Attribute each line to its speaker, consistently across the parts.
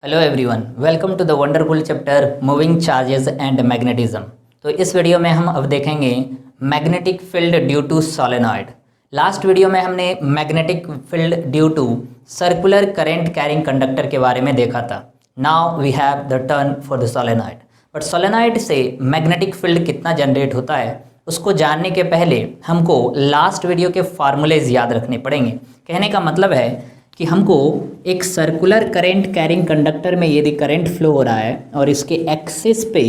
Speaker 1: Hello everyone, welcome to the wonderful chapter moving charges and magnetism. तो इस video में हम अब देखेंगे magnetic field due to solenoid. Last video में हमने magnetic field due to circular current carrying conductor के बारे में देखा था। Now we have the turn for the solenoid. But solenoid से मैग्नेटिक फील्ड कितना जनरेट होता है उसको जानने के पहले हमको लास्ट वीडियो के फार्मूलेज याद रखने पड़ेंगे। कहने का मतलब है कि हमको एक सर्कुलर करंट कैरिंग कंडक्टर में यदि करंट फ्लो हो रहा है और इसके एक्सिस पे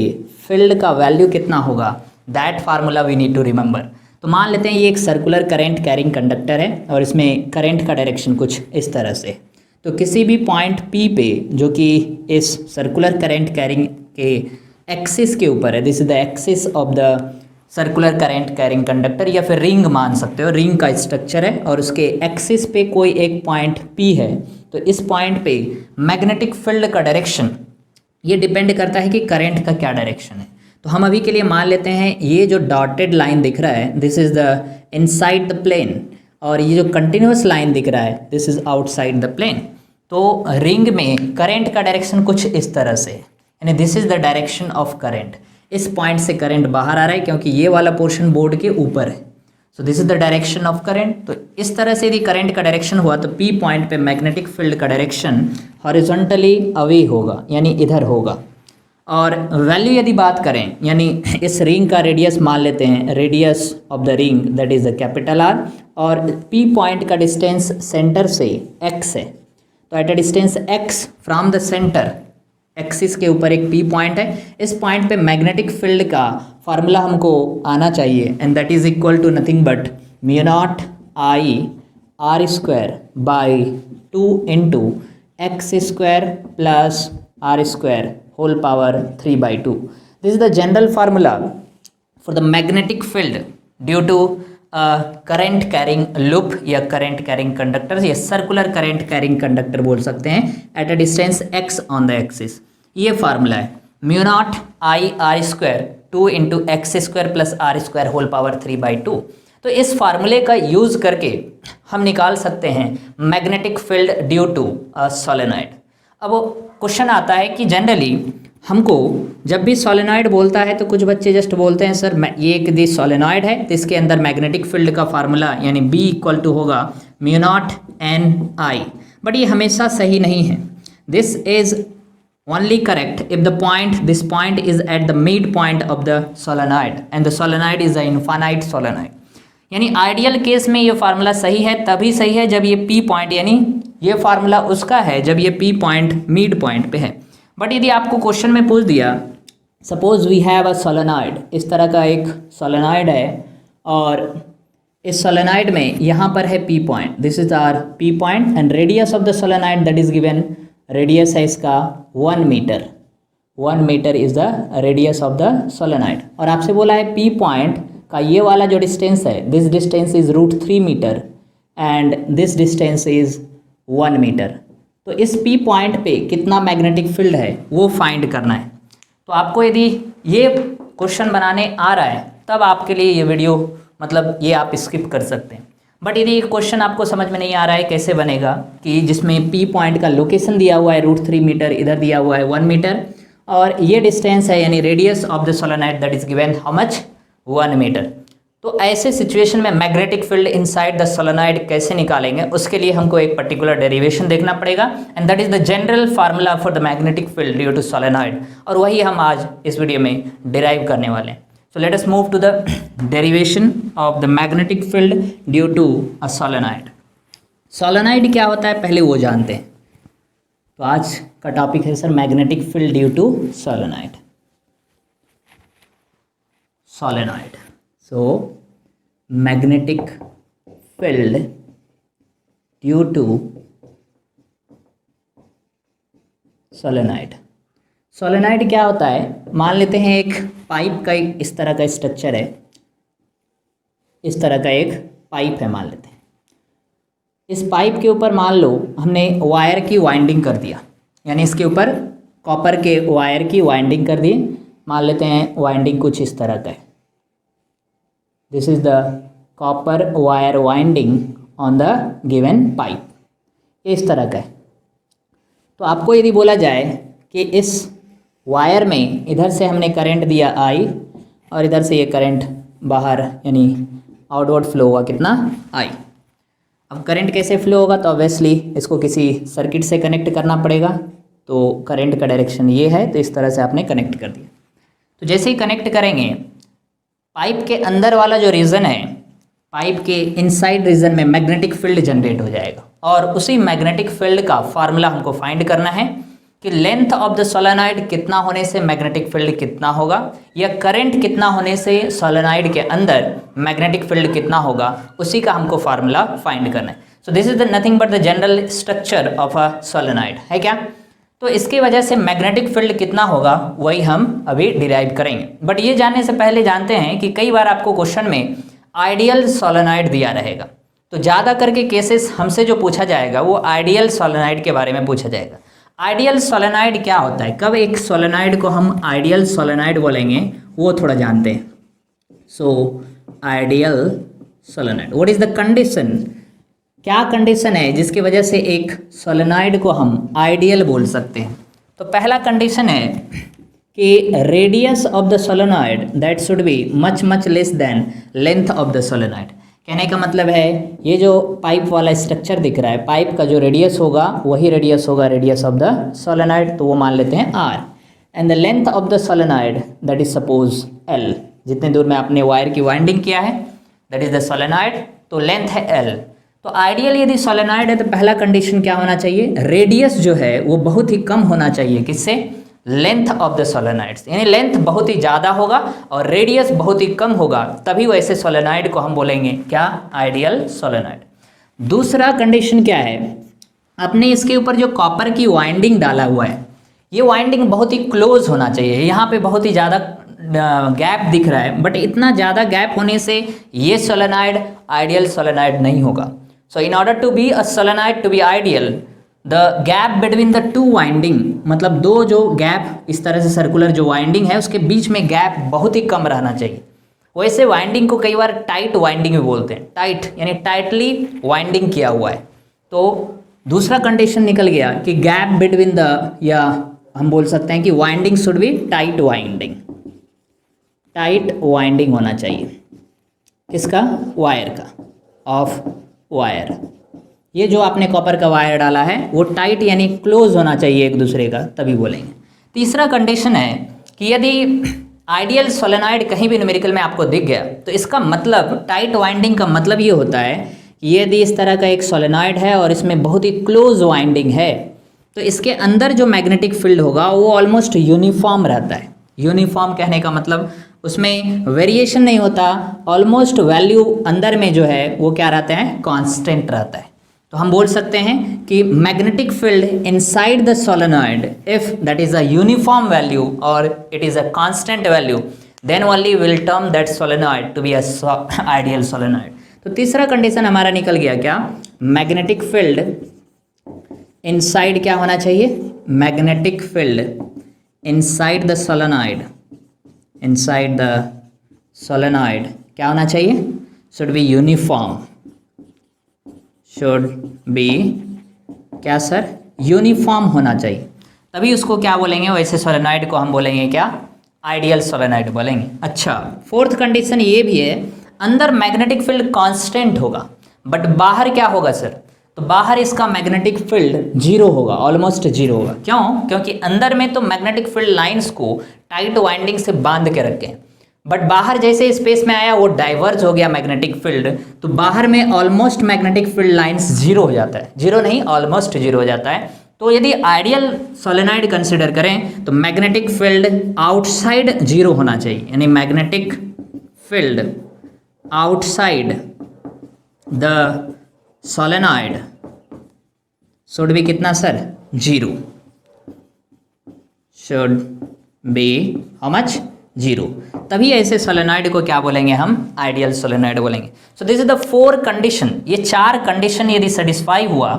Speaker 1: फील्ड का वैल्यू कितना होगा, that formula we need to remember. तो मान लेते हैं ये एक सर्कुलर करंट कैरिंग कंडक्टर है और इसमें करंट का डायरेक्शन कुछ इस तरह से। तो किसी भी पॉइंट P पे जो कि इस सर्कुलर करंट कैरिंग के एक्सिस के ऊपर है, this is the axis of the circular current carrying conductor, या फिर रिंग मान सकते हो, रिंग का स्ट्रक्चर है और उसके एक्सिस पे कोई एक पॉइंट P है। तो इस पॉइंट पे मैग्नेटिक फील्ड का डायरेक्शन ये डिपेंड करता है कि करंट का क्या डायरेक्शन है। तो हम अभी के लिए मान लेते हैं ये जो डॉटेड लाइन दिख रहा है this is the inside the plane, और ये जो कंटिन्यूस लाइन दिख रहा है this is outside the plane. तो रिंग में करंट का डायरेक्शन कुछ इस तरह से, यानी this is the direction of current. इस पॉइंट से करंट बाहर आ रहा है क्योंकि ये वाला पोर्शन बोर्ड के ऊपर है। So this is the direction of current. तो इस तरह से यदि करंट का डायरेक्शन हुआ तो P पॉइंट पे मैग्नेटिक फील्ड का डायरेक्शन हॉरिजॉन्टली अवे होगा, यानी इधर होगा। और वैल्यू यदि बात करें, यानी इस रिंग का रेडियस मान लेते हैं, radius of the ring that is the capital R, और P पॉइंट का डिस्टेंस सेंटर से x है। तो eight a distance x from the centre, axis के ऊपर एक P पॉइंट है। इस पॉइंट पे मैग्नेटिक फील्ड का फार्मूला हमको आना चाहिए, and that is equal to nothing but mu naught I R square by 2 into x square plus R square whole power 3/2। This is the general formula for the magnetic field due to current carrying loop या current carrying conductor या circular current carrying conductor बोल सकते हैं at a distance x on the axis. ये formula है mu naught I R square 2 into x square plus R square whole power 3/2। तो इस फार्मूले का यूज करके हम निकाल सकते हैं magnetic field due to solenoid. अब क्वेश्चन आता है कि जनरली हमको जब भी सोलेनॉइड बोलता है तो कुछ बच्चे जस्ट बोलते हैं सर ये एक दी सोलेनॉइड है तो इसके अंदर मैग्नेटिक फील्ड का फार्मूला यानी B इक्वल टू होगा म्यू नॉट NI। बट ये हमेशा सही नहीं है। This is only correct if the point, this point is at the mid point of the solenoid and the solenoid is a infinite solenoid। यानी ideal case में ये formula सही है, तभी सही है जब ये P पॉइंट, यानी ये फार्मूला उसका है जब ये P पॉइंट मिड पॉइंट पे है। बट यदि आपको क्वेश्चन में पूछ दिया suppose we have a solenoid, इस तरह का एक सोलेनॉइड है और इस सोलेनॉइड में यहाँ पर है P point, this is our P point and radius of the solenoid that is given, radius है इसका 1 metre. 1 metre is the radius of the solenoid. और आपसे बोला है P पॉइंट का ये वाला जो डिस्टेंस है this distance is √3 metre and this distance is 1 metre. तो इस P पॉइंट पे कितना मैग्नेटिक फील्ड है वो फाइंड करना है। तो आपको यदि ये क्वेश्चन बनाने आ रहा है तब आपके लिए ये वीडियो, मतलब ये आप स्किप कर सकते हैं। बट यदि ये क्वेश्चन आपको समझ में नहीं आ रहा है कैसे बनेगा, कि जिसमें P पॉइंट का लोकेशन दिया हुआ है √3 मीटर, इधर दिया हुआ है 1 मीटर, और ये डिस्टेंस है यानी radius of the solenoid that is given how much 1 metre. तो ऐसे सिचुएशन में magnetic field inside the solenoid कैसे निकालेंगे, उसके लिए हमको एक पर्टिकुलर डेरिवेशन देखना पड़ेगा, and that is the general formula for the magnetic field due to solenoid, और वही हम आज इस वीडियो में डिराइव करने वाले हैं। So let us move to the derivation of the magnetic field due to a solenoid। solenoid क्या होता है पहले वो जानते हैं। तो आज का टॉपिक है sir magnetic field due to solenoid। solenoid, so magnetic field due to solenoid। Solenoid क्या होता है, मान लेते हैं एक पाइप का एक इस तरह का स्ट्रक्चर है, इस तरह का एक पाइप है मान लेते हैं। इस पाइप के ऊपर मान लो हमने वायर की वाइंडिंग कर दिया, यानी इसके ऊपर कॉपर के वायर की वाइंडिंग कर दी। मान लेते हैं वाइंडिंग कुछ इस तरह का है, this is the copper wire winding on the given pipe, इस तरह का है। तो आपको यदि बोला जाए कि इस वायर में इधर से हमने करंट दिया I और इधर से ये करंट बाहर यानी आउटवर्ड फ्लो हुआ कितना I। अब करंट कैसे फ्लो होगा, तो ऑब्वियसली इसको किसी सर्किट से कनेक्ट करना पड़ेगा। तो करंट का डायरेक्शन ये है, तो इस तरह से आपने कनेक्ट कर दिया। तो जैसे ही कनेक्ट करेंगे, पाइप के अंदर वाला जो रीजन है, पाइप के इनसाइड रीजन में मैग्नेटिक फील्ड जनरेट हो जाएगा और उसी मैग्नेटिक फील्ड का फार्मूला हमको फाइंड करना है कि लेंथ ऑफ द सोलेनॉइड कितना होने से मैग्नेटिक फील्ड कितना होगा, या करंट कितना होने से सोलेनॉइड के अंदर मैग्नेटिक फील्ड कितना होगा, उसी का हमको फार्मूला फाइंड करना है। So this is the nothing but the general structure of a solenoid, है क्या। तो इसकी वजह से मैग्नेटिक फील्ड कितना होगा वही हम अभी डिराइव करेंगे। बट ये जानने से पहले जानते हैं कि कई बार आपको क्वेश्चन में आइडियल सोलेनॉइड दिया रहेगा, तो ज़्यादा करके केसेस हमसे जो पूछा जाएगा वो आइडियल सोलेनॉइड के बारे में पूछा जाएगा। आइडियल सोलेनॉइड क्या होता है, कब एक सोलेनॉइड को हम आइडियल सोलेनॉइड बोलेंगे वो थोड़ा जानते हैं। So ideal solenoid, what is the condition, क्या कंडीशन है जिसकी वजह से एक सोलेनॉइड को हम आइडियल बोल सकते हैं। तो पहला कंडीशन है कि radius of the solenoid that should be much much less than length of the solenoid. कहने का मतलब है ये जो पाइप वाला स्ट्रक्चर दिख रहा है, पाइप का जो रेडियस होगा वही रेडियस होगा रेडियस ऑफ द सोलेनॉइड, तो वो मान लेते हैं r, and the length of the solenoid that is suppose l। जितने दूर में आपने वायर की वाइंडिंग किया है दैट इज द सोलेनॉइड, तो लेंथ है l। तो आइडियल यदि सोलेनॉइड है तो पहला कंडीशन क्या होना चाहिए, रेडियस जो है वो बहुत ही कम होना चाहिए, किससे, लेंथ ऑफ द सोलेनॉइड्स, यानी लेंथ बहुत ही ज़्यादा होगा और रेडियस बहुत ही कम होगा, तभी वैसे सोलेनॉइड को हम बोलेंगे क्या, आइडियल सोलेनॉइड। दूसरा कंडीशन क्या है, आपने इसके ऊपर जो कॉपर की वाइंडिंग डाला हुआ है, ये वाइंडिंग बहुत ही क्लोज होना चाहिए। यहाँ पे बहुत ही ज़्यादा गैप दिख रहा है, बट इतना ज़्यादा गैप होने से ये सोलेनॉइड आइडियल सोलेनॉइड नहीं होगा। So in order to be a solenoid to be ideal, the gap between the two winding, मतलब दो जो गैप इस तरह से सर्कुलर जो वाइंडिंग है उसके बीच में गैप बहुत ही कम रहना चाहिए। वैसे वाइंडिंग को कई बार टाइट वाइंडिंग भी बोलते हैं, टाइट यानी टाइटली वाइंडिंग किया हुआ है। तो दूसरा कंडीशन निकल गया कि गैप बिटवीन द, या हम बोल सकते हैं कि winding should be tight winding, tight winding होना चाहिए, किसका, वायर का, ऑफ वायर। ये जो आपने कॉपर का वायर डाला है वो टाइट यानी क्लोज होना चाहिए एक दूसरे का, तभी बोलेंगे। तीसरा कंडीशन है कि यदि आइडियल सोलेनॉइड कहीं भी न्यूमेरिकल में आपको दिख गया तो इसका मतलब, टाइट वाइंडिंग का मतलब ये होता है कि यदि इस तरह का एक सोलेनॉइड है और इसमें बहुत ही क्लोज वाइंडिंग है तो इसके अंदर जो मैग्नेटिक फील्ड होगा वो ऑलमोस्ट यूनिफॉर्म रहता है। यूनिफॉर्म कहने का मतलब उसमें वेरिएशन नहीं होता, ऑलमोस्ट वैल्यू अंदर में जो है वो क्या रहता है, कांस्टेंट रहता है। तो हम बोल सकते हैं कि magnetic field inside the solenoid, if that is a uniform value और it is a constant value, then only will term that solenoid to be a ideal solenoid. तो तीसरा कंडीशन हमारा निकल गया क्या, मैग्नेटिक फील्ड इनसाइड क्या होना चाहिए, magnetic field inside the solenoid, inside the solenoid क्या होना चाहिए, should be uniform, should be क्या सर, यूनिफॉर्म होना चाहिए, तभी उसको क्या बोलेंगे, वैसे सोलेनॉइड को हम बोलेंगे क्या, आइडियल सोलेनॉइड बोलेंगे। अच्छा, फोर्थ कंडीशन ये भी है, अंदर मैग्नेटिक फील्ड कांस्टेंट होगा बट बाहर क्या होगा सर, तो बाहर इसका मैग्नेटिक फील्ड जीरो होगा, ऑलमोस्ट जीरो होगा। क्यों, क्योंकि अंदर में तो मैग्नेटिक फील्ड लाइंस को टाइट वाइंडिंग से बांध के रखे हैं, बट बाहर जैसे स्पेस में आया वो डाइवर्ज हो गया मैग्नेटिक फील्ड, तो बाहर में almost magnetic field lines zero हो जाता है, जीरो नहीं ऑलमोस्ट जीरो हो जाता है। तो यदि आइडियल सोलेनॉइड कंसिडर करें तो मैग्नेटिक फील्ड आउटसाइड जीरो होना चाहिए, यानी magnetic field outside the solenoid should be कितना sir, zero, should be how much, zero, तभी ऐसे सोलेनॉइड को क्या बोलेंगे हम, आइडियल सोलेनॉइड बोलेंगे। सो this is the four condition, ये चार कंडीशन यदि सेटिस्फाई हुआ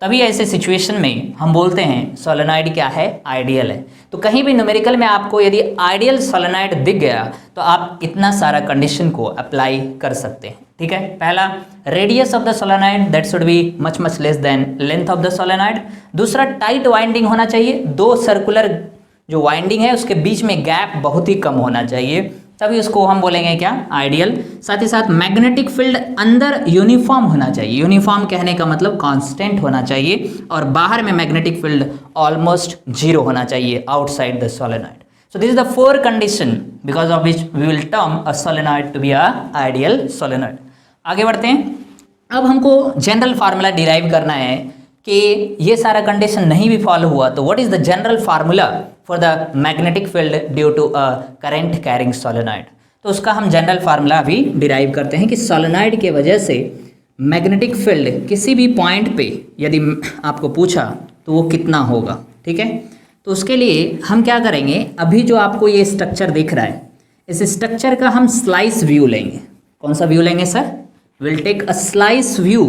Speaker 1: तभी ऐसे सिचुएशन में हम बोलते हैं सोलेनॉइड क्या है, आइडियल है। तो कहीं भी न्यूमेरिकल में आपको यदि आइडियल सोलेनॉइड दिख गया तो आप इतना सारा कंडीशन को अप्लाई कर सकते हैं। ठीक है, पहला radius of the solenoid that should be much much less than length of the solenoid. दूसरा टाइट वाइंडिंग होना चाहिए, दो सर्कुलर जो वाइंडिंग है उसके बीच में गैप बहुत ही कम होना चाहिए, तभी उसको हम बोलेंगे क्या, आइडियल। साथ ही साथ मैग्नेटिक फील्ड अंदर यूनिफॉर्म होना चाहिए, यूनिफॉर्म कहने का मतलब कांस्टेंट होना चाहिए, और बाहर में मैग्नेटिक फील्ड ऑलमोस्ट जीरो होना चाहिए outside the solenoid. So this is the four condition because of which we will term a solenoid to be a ideal solenoid. आगे बढ़ते हैं। अब हमको जनरल फार्मूला डिराइव करना है कि ये सारा कंडीशन नहीं भी फॉलो हुआ तो what is the general formula for the magnetic field due to a current carrying solenoid. तो उसका हम जनरल फार्मूला अभी डिराइव करते हैं कि सोलेनॉइड के वजह से मैग्नेटिक फील्ड किसी भी पॉइंट पे यदि आपको पूछा तो वो कितना होगा। ठीक है, तो उसके लिए हम क्या करेंगे, अभी जो आपको ये स्ट्रक्चर दिख रहा है इस स्ट्रक्चर का हम स्लाइस व्यू लेंगे। कौन सा व्यू लेंगे sir, will take a slice view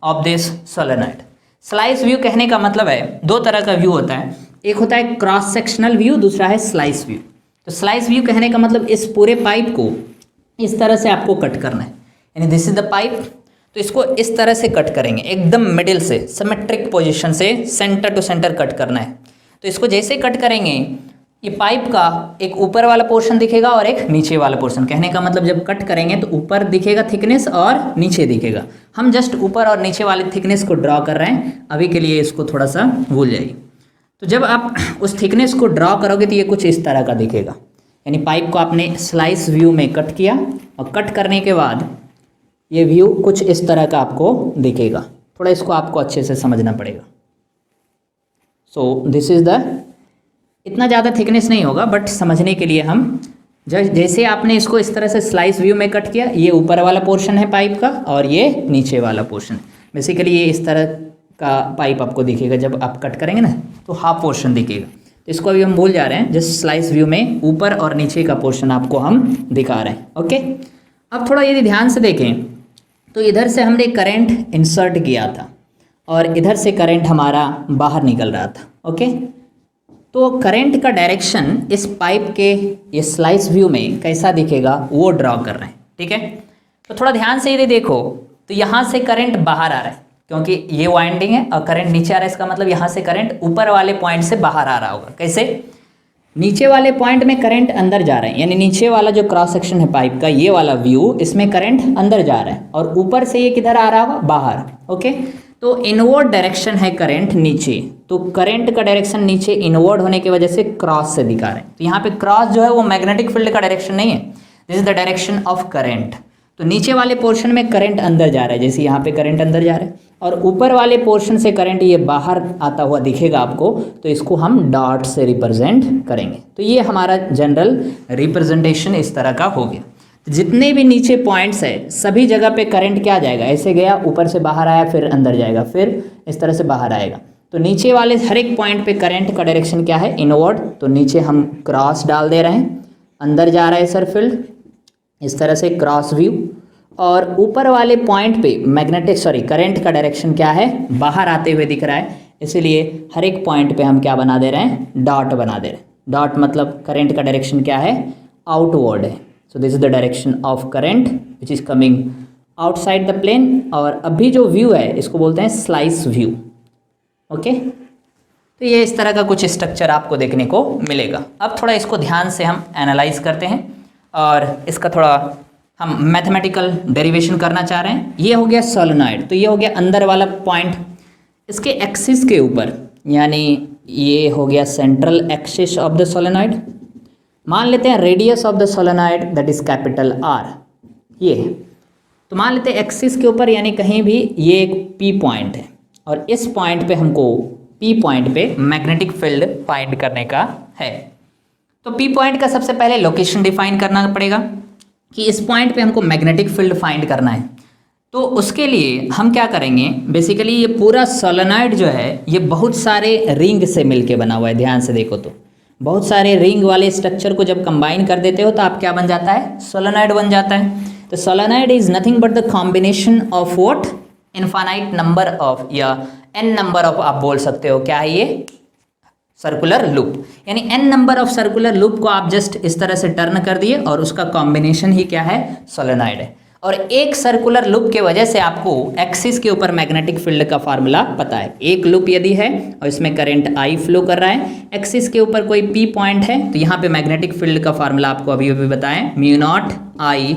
Speaker 1: of this solenoid. Slice view कहने का मतलब है दो तरह का व्यू होता है, एक होता है क्रॉस सेक्शनल व्यू, दूसरा है स्लाइस व्यू। तो स्लाइस व्यू कहने का मतलब इस पूरे पाइप को इस तरह से आपको कट करना है, यानी दिस इज द पाइप, तो इसको इस तरह से कट करेंगे, एकदम मिडिल से सिमेट्रिक पोजीशन से सेंटर टू सेंटर कट करना है। तो इसको जैसे कट करेंगे ये पाइप का एक ऊपर वाला पोर्शन दिखेगा और एक नीचे वाला पोर्शन। कहने का मतलब जब कट करेंगे तो ऊपर दिखेगा थिकनेस और नीचे दिखेगा। हम जस्ट ऊपर और नीचे वाले थिकनेस को ड्रॉ कर रहे हैं, अभी के लिए इसको थोड़ा सा भूल जाइए। तो जब आप उस थिकनेस को ड्रॉ करोगे तो ये कुछ इस तरह का दिखेगा, यानी पाइप को आपने स्लाइस व्यू में कट किया और कट करने के बाद ये व्यू कुछ इस तरह का आपको दिखेगा। थोड़ा इसको आपको अच्छे से समझना पड़ेगा। सो दिस इज़ द, इतना ज़्यादा थिकनेस नहीं होगा बट समझने के लिए हम जैसे आपने इसको इस तरह से स्लाइस व्यू में कट किया, ये ऊपर वाला पोर्शन है पाइप का और ये नीचे वाला पोर्शन। बेसिकली ये इस तरह का पाइप आपको दिखेगा, जब आप कट करेंगे ना तो हाफ पोर्शन दिखेगा। तो इसको अभी हम भूल जा रहे हैं, जस्ट स्लाइस व्यू में ऊपर और नीचे का पोर्शन आपको हम दिखा रहे हैं। ओके, अब थोड़ा यदि ध्यान से देखें तो इधर से हमने करंट इंसर्ट किया था और इधर से करंट हमारा बाहर निकल रहा था। ओके, तो करंट का डायरेक्शन इस पाइप के ये स्लाइस व्यू में कैसा दिखेगा वो ड्रॉ कर रहे हैं। ठीक है, तो थोड़ा ध्यान से यदि देखो तो यहाँ से करंट बाहर आ रहा है क्योंकि ये वाइंडिंग है और करंट नीचे आ रहा है, इसका मतलब यहाँ से करंट ऊपर वाले पॉइंट से बाहर आ रहा होगा। कैसे, नीचे वाले पॉइंट में करंट अंदर जा रहा है, यानी नीचे वाला जो क्रॉस सेक्शन है पाइप का ये वाला व्यू, इसमें करंट अंदर जा रहा है और ऊपर से ये किधर आ रहा होगा, बाहर। ओके, तो इनवर्ड डायरेक्शन है करंट नीचे, तो करंट का डायरेक्शन नीचे इनवर्ड होने की वजह से क्रॉस से दिखा रहे हैं। तो यहाँ पे क्रॉस जो है वो मैग्नेटिक फील्ड का डायरेक्शन नहीं है, this is the direction of current. तो नीचे वाले पोर्शन में करंट अंदर जा रहा है, जैसे यहाँ पे करंट अंदर जा रहा है, और ऊपर वाले पोर्शन से करंट ये बाहर आता हुआ दिखेगा आपको, तो इसको हम डॉट से रिप्रेजेंट करेंगे। तो ये हमारा जनरल रिप्रेजेंटेशन इस तरह का हो गया। जितने भी नीचे पॉइंट्स है सभी जगह पे करंट क्या जाएगा, ऐसे गया ऊपर से बाहर आया फिर अंदर जाएगा फिर इस तरह से बाहर आएगा। तो नीचे वाले हर एक पॉइंट पे करंट का डायरेक्शन क्या है, इनवर्ड। तो नीचे हम क्रॉस डाल दे रहे हैं, अंदर जा रहा है सर फील्ड इस तरह से क्रॉस व्यू, और ऊपर वाले पॉइंट पे करंट का डायरेक्शन क्या है, बाहर आते हुए दिख रहा है, इसीलिए हर एक पॉइंट पे हम क्या बना दे रहे हैं, डॉट बना दे रहे हैं। डॉट मतलब करंट का डायरेक्शन क्या है, आउटवर्ड है। So this is the direction of current which is coming outside the plane. और अभी जो व्यू है इसको बोलते हैं स्लाइस व्यू। ओके, तो ये इस तरह का कुछ स्ट्रक्चर आपको देखने को मिलेगा। अब थोड़ा इसको ध्यान से हम एनालाइज करते हैं और इसका थोड़ा हम मैथमेटिकल डेरिवेशन करना चाह रहे हैं। ये हो गया सोलेनॉइड, तो ये हो गया अंदर वाला पॉइंट, इसके एक्सिस के ऊपर, यानी ये हो गया central axis of the solenoid. मान लेते हैं radius of the solenoid that is capital R, ये है। तो मान लेते हैं एक्सिस के ऊपर, यानी कहीं भी ये एक पी पॉइंट है और इस पॉइंट पे हमको पी पॉइंट पे मैग्नेटिक फील्ड फाइंड करने का है। तो पी पॉइंट का सबसे पहले लोकेशन डिफाइन करना पड़ेगा कि इस पॉइंट पे हमको मैग्नेटिक फील्ड फाइंड करना है। तो उसके लिए हम क्या करेंगे, बेसिकली ये पूरा सोलेनॉइड जो है ये बहुत सारे रिंग से मिलके बना हुआ है। ध्यान से देखो तो बहुत सारे रिंग वाले स्ट्रक्चर को जब कंबाइन कर देते हो तो आप क्या बन जाता है, सोलेनॉइड बन जाता है। तो solenoid is nothing but the combination of what, infinite number of या n नंबर ऑफ, आप बोल सकते हो क्या है ये, सर्कुलर लूप, यानी n number of circular loop को आप जस्ट इस तरह से टर्न कर दिए और उसका कॉम्बिनेशन ही क्या है, सोलेनॉइड है। और एक सर्कुलर लूप के वजह से आपको एक्सिस के ऊपर मैग्नेटिक फील्ड का फार्मूला पता है। एक लूप यदि है और इसमें करंट I फ्लो कर रहा है, एक्सिस के ऊपर कोई P पॉइंट है, तो यहाँ पे मैग्नेटिक फील्ड का फार्मूला आपको अभी अभी बताएं, mu naught I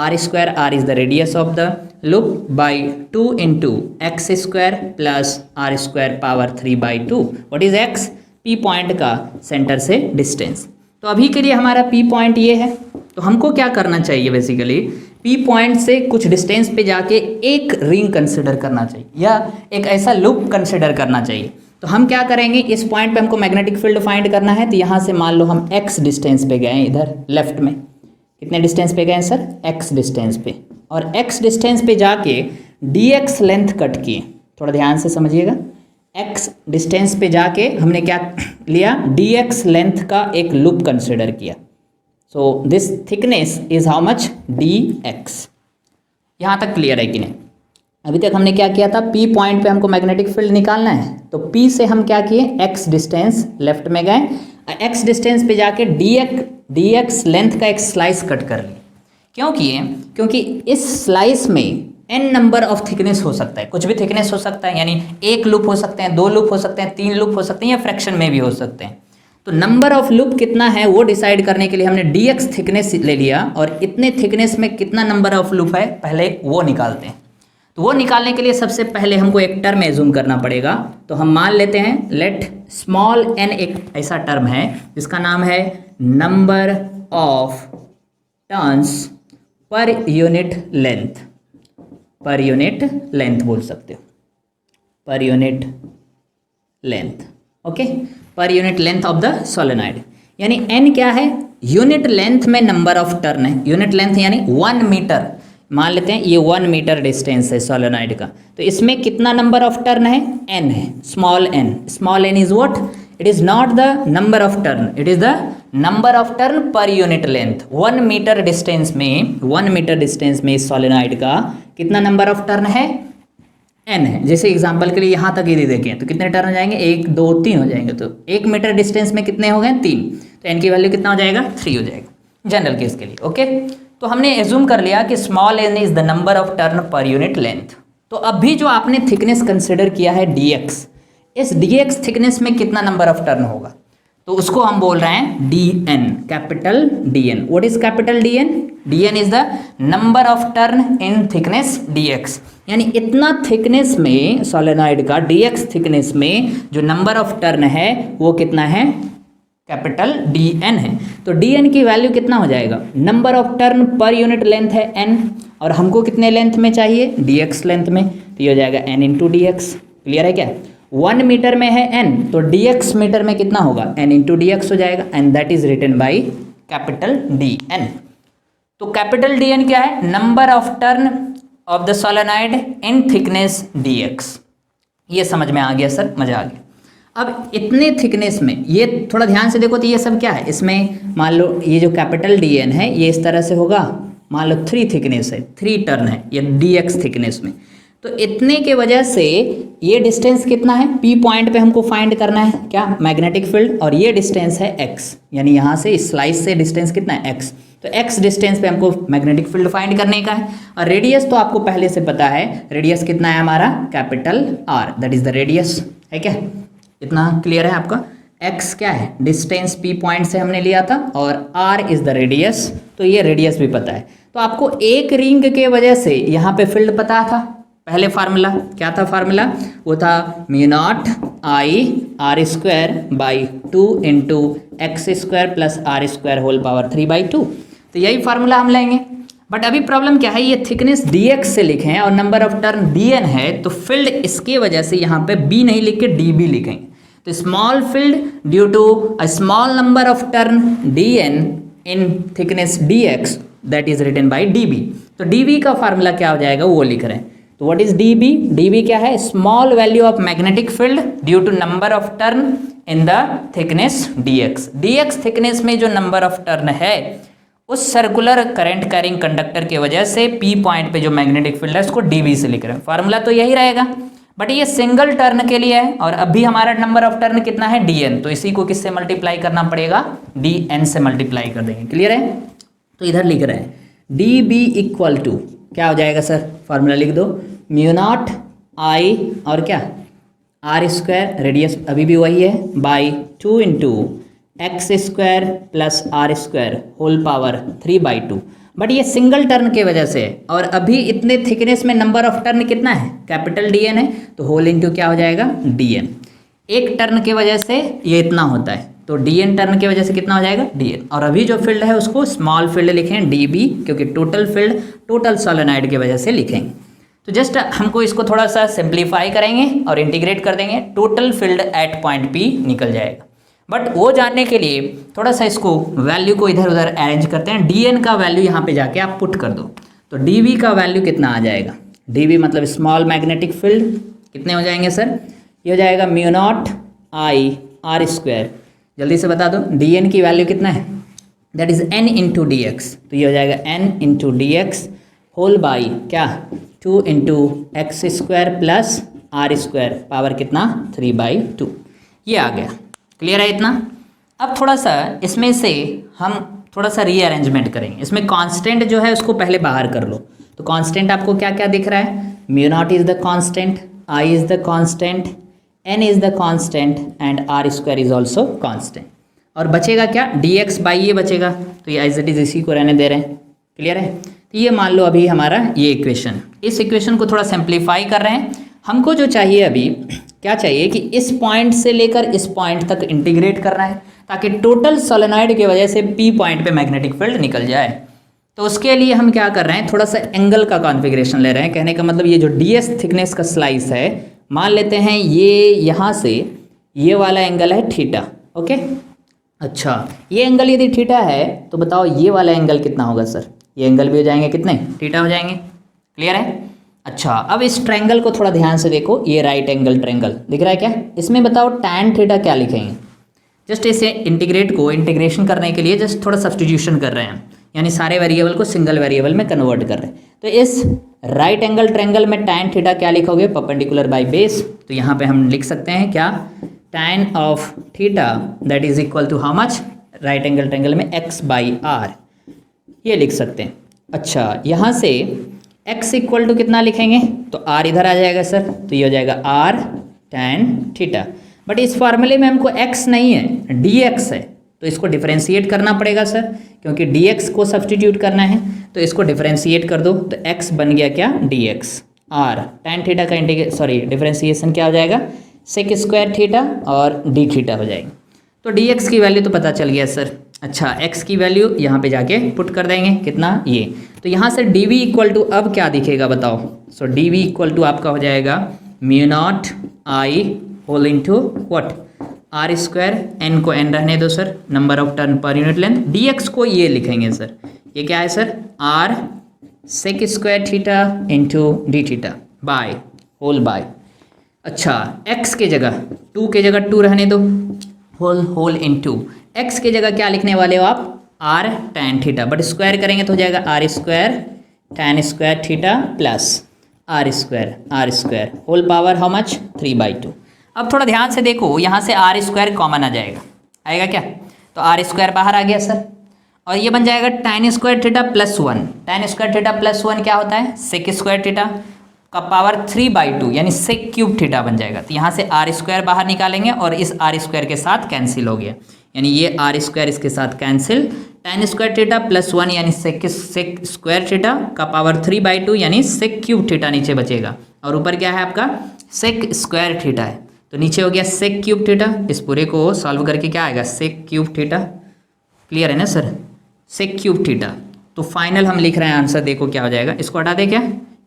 Speaker 1: r square, r is the radius of the loop, by 2 into x square plus r square power 3/2। What is x, P point का सेंटर से डिस्टेंस। तो अभी के लिए हमारा P पॉइंट ये है, तो हमको क्या करना चाहिए, बेसिकली P पॉइंट से कुछ डिस्टेंस पे जाके एक रिंग कंसिडर करना चाहिए या एक ऐसा लूप कंसिडर करना चाहिए। तो हम क्या करेंगे, इस पॉइंट पे हमको मैग्नेटिक फील्ड फाइंड करना है, तो यहाँ से मान लो हम x डिस्टेंस पे गए, इधर लेफ्ट में कितने डिस्टेंस पे गए सर, x डिस्टेंस पे, और x डिस्टेंस पे जाके dx लेंथ कट किए। थोड़ा ध्यान से समझिएगा, x डिस्टेंस पे जाके हमने क्या लिया, dx लेंथ का एक लूप कंसिडर किया। So this thickness is how much, dx। यहाँ तक क्लियर है कि नहीं? अभी तक हमने क्या किया था, P पॉइंट पे हमको मैग्नेटिक फील्ड निकालना है, तो P से हम क्या किए, x डिस्टेंस लेफ्ट में गए, x डिस्टेंस पे जाके dx लेंथ का एक स्लाइस कट कर ली। क्यों किए, क्योंकि इस स्लाइस में n नंबर ऑफ थिकनेस हो सकता है, कुछ भी थिकनेस हो सकता है, यानी एक लूप हो सकते हैं, 2 लूप हो सकते हैं, 3 लूप हो सकते हैं, या फ्रैक्शन में भी हो सकते हैं। तो नंबर ऑफ लूप कितना है वो डिसाइड करने के लिए हमने dx थिकनेस ले लिया, और इतने थिकनेस में कितना नंबर ऑफ लूप है पहले वो निकालते हैं। तो वो निकालने के लिए सबसे पहले हमको एक टर्म एज्यूम करना पड़ेगा। तो हम मान लेते हैं, लेट स्मॉल n एक ऐसा टर्म है जिसका नाम है number of turns per unit length, पर यूनिट लेंथ बोल सकते हो, पर यूनिट लेंथ, ओके, पर unit length of the solenoid. यानी n क्या है, यूनिट लेंथ में नंबर ऑफ टर्न है, यूनिट लेंथ यानी 1 मीटर, मान लेते हैं ये 1 मीटर डिस्टेंस है सोलेनॉइड का, तो इसमें कितना नंबर ऑफ टर्न है, n है, small n। Small n is what, it is not the number of turn, it is the number of turn per unit length. 1 metre distance में, 1 metre distance में इस solenoid का कितना number of turn है, n है। जैसे example के लिए यहाँ तक यदि देखें तो कितने टर्न हो जाएंगे, 1 2 3 हो जाएंगे, तो 1 मीटर डिस्टेंस में कितने हो गए, 3, तो n की वैल्यू कितना हो जाएगा, 3 हो जाएगा जनरल केस के लिए, ओके। तो हमने एज्यूम कर लिया कि small n is the number of turn per unit length. तो अभी जो आपने थिकनेस कंसिडर किया है dx, इस dx थिकनेस में कितना नंबर ऑफ टर्न होगा, तो उसको हम बोल रहे हैं dn, capital dn। What is capital dn, dn is the number of turn in thickness dx, यानी इतना थिकनेस में सोलेनॉइड का dx थिकनेस में जो नंबर ऑफ टर्न है वो कितना है, कैपिटल dn है। तो dn की वैल्यू कितना हो जाएगा, number of turn per unit length है n, और हमको कितने लेंथ में चाहिए, dx लेंथ में, तो ये हो जाएगा n इंटू dx। क्लियर है क्या, 1 मीटर में है n, तो dx मीटर में कितना होगा, n इंटू dx हो जाएगा, and that is written by capital dn। तो कैपिटल dn क्या है, number of turn of the solenoid in thickness dx। ये समझ में आ गया सर, मजा आ गया। अब इतने थिकनेस में, ये थोड़ा ध्यान से देखो, तो ये सब क्या है, इसमें मान लो ये जो कैपिटल dn है ये इस तरह से होगा, मान लो 3 थिकनेस है, 3 टर्न है ये dx थिकनेस में, तो इतने के वजह से ये डिस्टेंस कितना है, P पॉइंट पे हमको फाइंड करना है क्या, मैग्नेटिक फील्ड, और ये डिस्टेंस है x, यानी यहाँ से इस स्लाइस से डिस्टेंस कितना है, x। तो x डिस्टेंस पे हमको मैग्नेटिक फील्ड फाइंड करने का है, और रेडियस तो आपको पहले से पता है, रेडियस कितना है हमारा, capital R, that is the radius, है क्या, इतना क्लियर है आपका। x क्या है, डिस्टेंस P पॉइंट से हमने लिया था, और R इज द रेडियस, तो ये रेडियस भी पता है। तो आपको एक रिंग के वजह से यहाँ पे फील्ड पता था, पहले फार्मूला क्या था, फार्मूला वो था mu naught I r square by 2 into x square plus r square whole power 3/2, तो यही फार्मूला हम लेंगे। बट अभी प्रॉब्लम क्या है, ये थिकनेस dx से लिखे हैं और नंबर ऑफ टर्न dn है, तो फील्ड इसके वजह से यहाँ पे b नहीं लिख के db लिखेंगे, तो small field due to a small number of turn dn in thickness dx, that is written by db। तो db का फार्मूला क्या हो जाएगा वो लिख रहे हैं, तो व्हाट इज dB, dB क्या है, small value of magnetic field due to number of turn in the thickness dx। dx thickness में जो नंबर ऑफ टर्न है उस सर्कुलर करंट कैरिंग कंडक्टर की वजह से P पॉइंट पे जो मैग्नेटिक फील्ड है उसको dB से लिख रहे हैं, फार्मूला तो यही रहेगा। बट ये सिंगल टर्न के लिए है और अभी हमारा नंबर ऑफ टर्न कितना है dn, तो इसी को किससे मल्टीप्लाई करना पड़ेगा, dn से मल्टीप्लाई कर देंगे। क्लियर है? तो इधर लिख रहे हैं db इक्वल टू क्या हो जाएगा सर, फॉर्मूला लिख दो, म्यू नॉट आई और क्या आर स्क्वायर, रेडियस अभी भी वही है, by 2 into x square plus r square whole power 3/2। But ये सिंगल टर्न की वजह से है और अभी इतने थिकनेस में नंबर ऑफ टर्न कितना है, कैपिटल DN है, तो होल इंटू क्या हो जाएगा DN। एक टर्न की वजह से ये इतना होता है, तो DN टर्न की वजह से कितना हो जाएगा DN। और अभी जो फील्ड है उसको स्मॉल फील्ड लिखें DB, क्योंकि टोटल फील्ड टोटल सोलेनॉइड की वजह से लिखेंगे। तो जस्ट हमको इसको थोड़ा सा सिंप्लीफाई करेंगे और इंटीग्रेट कर देंगे, total field at point P निकल जाएगा। बट वो जानने के लिए थोड़ा सा इसको वैल्यू को इधर उधर अरेंज करते हैं। DN का वैल्यू यहाँ पे जाके आप पुट कर दो, तो DB का वैल्यू कितना आ जाएगा, DB मतलब स्मॉल मैग्नेटिक फील्ड कितने हो जाएंगे सर, ये हो जाएगा mu naught I r square, जल्दी से बता दो DN की वैल्यू कितना है, that is n into d x, तो ये हो जाएगा n into d x whole by क्या 2 into x square plus r square, power कितना 3/2, ये आ गया। क्लियर है इतना? अब थोड़ा सा इसमें से हम थोड़ा सा रीअरेंजमेंट करेंगे। इसमें कांस्टेंट जो है उसको पहले बाहर कर लो, तो कांस्टेंट आपको क्या क्या दिख रहा है, mu naught is the constant, I is the constant, n is the constant and r square is also constant. और बचेगा क्या, dx बाई ये बचेगा, तो ये एज इट इज इसी को रहने दे रहे हैं। क्लियर है? तो ये मान लो अभी हमारा ये इक्वेशन, इस इक्वेशन को थोड़ा सिंप्लीफाई कर रहे हैं। हमको जो चाहिए अभी क्या चाहिए कि इस पॉइंट से लेकर इस पॉइंट तक इंटीग्रेट करना है, ताकि टोटल सोलेनॉइड की वजह से P पॉइंट पे मैग्नेटिक फील्ड निकल जाए। तो उसके लिए हम क्या कर रहे हैं, थोड़ा सा एंगल का कॉन्फ़िगरेशन ले रहे हैं। कहने का मतलब ये जो ds थिकनेस का स्लाइस है, मान लेते हैं ये यहाँ से ये वाला एंगल है थीटा। ओके, अच्छा ये एंगल यदि थीटा है तो बताओ ये वाला एंगल कितना होगा सर, ये एंगल भी हो जाएंगे कितने, थीटा हो जाएंगे। क्लियर है? अच्छा अब इस ट्रायंगल को थोड़ा ध्यान से देखो, ये राइट एंगल ट्रायंगल दिख रहा है क्या, इसमें बताओ tan थीटा क्या लिखेंगे। जस्ट इसे इंटीग्रेशन करने के लिए जस्ट थोड़ा सब्स्टिट्यूशन कर रहे हैं, यानी सारे वेरिएबल को सिंगल वेरिएबल में कन्वर्ट कर रहे हैं। तो इस राइट एंगल ट्रायंगल में tan थीटा क्या लिखोगे, परपेंडिकुलर बाय बेस, तो यहाँ पे हम लिख सकते हैं क्या, tan of theta that is equal to how much, right angle triangle में x/r, ये लिख सकते हैं। अच्छा यहाँ से x इक्वल टू कितना लिखेंगे, तो r इधर आ जाएगा सर, तो ये हो जाएगा r tan थीटा। बट इस फॉर्मूले में हमको x नहीं है, dx है, तो इसको डिफरेंशिएट करना पड़ेगा सर, क्योंकि dx को सब्स्टिट्यूट करना है, तो इसको डिफरेंशिएट कर दो, तो x बन गया क्या dx, r tan थीटा का डिफरेंशिएशन क्या हो जाएगा, सेक स्क्वायर थीटा और d थीटा हो जाएगी। तो dx की वैल्यू तो पता चल गया सर। अच्छा x की वैल्यू यहाँ पे जाके पुट कर देंगे, कितना ये, तो यहाँ से dv इक्वल टू अब क्या दिखेगा बताओ, सो dv इक्वल टू आपका हो जाएगा mu naught I whole into what, r square, n को n रहने दो sir, number of turn per unit length, dx को ये लिखेंगे सर, ये क्या है sir, r sec square theta into d theta by whole by. अच्छा x के जगह 2 के जगह 2 रहने दो, होल इंटू x के जगह क्या लिखने वाले हो आप, r tan theta, but square करेंगे तो हो जाएगा r square tan square theta plus r square whole power how much 3/2। अब थोड़ा ध्यान से देखो, यहाँ से r स्क्वायर कॉमन आ जाएगा, आएगा क्या, तो r स्क्वायर बाहर आ गया सर, और ये बन जाएगा tan square theta plus 1, tan square theta plus 1 क्या होता है, सेक स्क्वायर थीटा का पावर 3/2 यानी सेक क्यूब थीटा बन जाएगा। तो यहाँ से r स्क्वायर बाहर निकालेंगे और इस r स्क्वायर के साथ कैंसिल हो गया, यानी ये r स्क्वायर इसके साथ cancel, tan square theta plus 1 यानी सेक स्क्वायर थीटा का पावर 3/2 यानी सेक क्यूब थीटा नीचे बचेगा, और ऊपर क्या है आपका सेक स्क्वायर थीटा है, तो नीचे हो गया सेक क्यूब थीटा। इस पूरे को सॉल्व करके क्या आएगा, सेक क्यूब थीटा। क्लियर है ना सर, सेक क्यूब थीटा। तो फाइनल हम लिख रहे हैं आंसर, देखो क्या हो जाएगा, इसको हटा दे क्या,